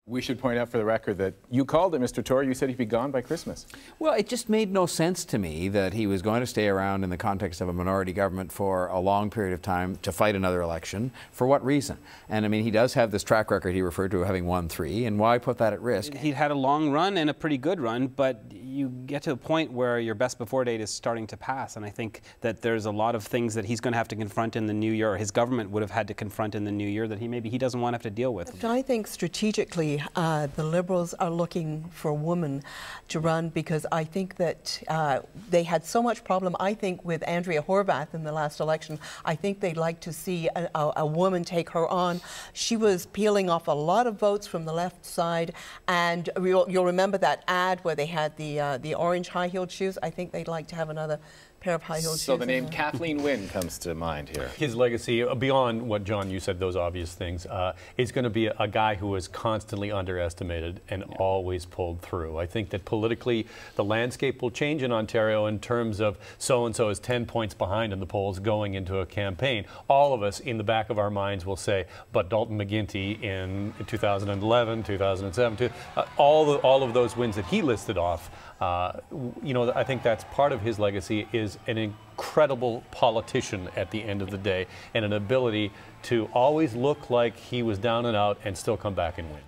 We should point out for the record that you called it, Mr. Torr. You said he'd be gone by Christmas. Well, it just made no sense to me that he was going to stay around in the context of a minority government for a long period of time to fight another election. For what reason? And I mean, he does have this track record he referred to, having won 3, and why put that at risk? He'd had a long run and a pretty good run, but you get to a point where your best before date is starting to pass, and I think that there's a lot of things that he's going to have to confront in the new year, or his government would have had to confront in the new year, that maybe he doesn't want to have to deal with. I think strategically, the Liberals are looking for a woman to run, because I think that they had so much problem, I think, with Andrea Horwath in the last election. I think they'd like to see a woman take her on. She was peeling off a lot of votes from the left side, and you'll remember that ad where they had the orange high-heeled shoes. I think they'd like to have another pair of high-heeled shoes. So the name Kathleen Wynne comes to mind here. His legacy, beyond what, John, you said, those obvious things, is going to be a guy who was constantly underestimated and always pulled through. I think that politically the landscape will change in Ontario in terms of so-and-so is 10 points behind in the polls going into a campaign. All of us in the back of our minds will say, but Dalton McGuinty in 2011, 2007, all of those wins that he listed off, you know, I think that's part of his legacy, is an incredible politician at the end of the day, and an ability to always look like he was down and out and still come back and win.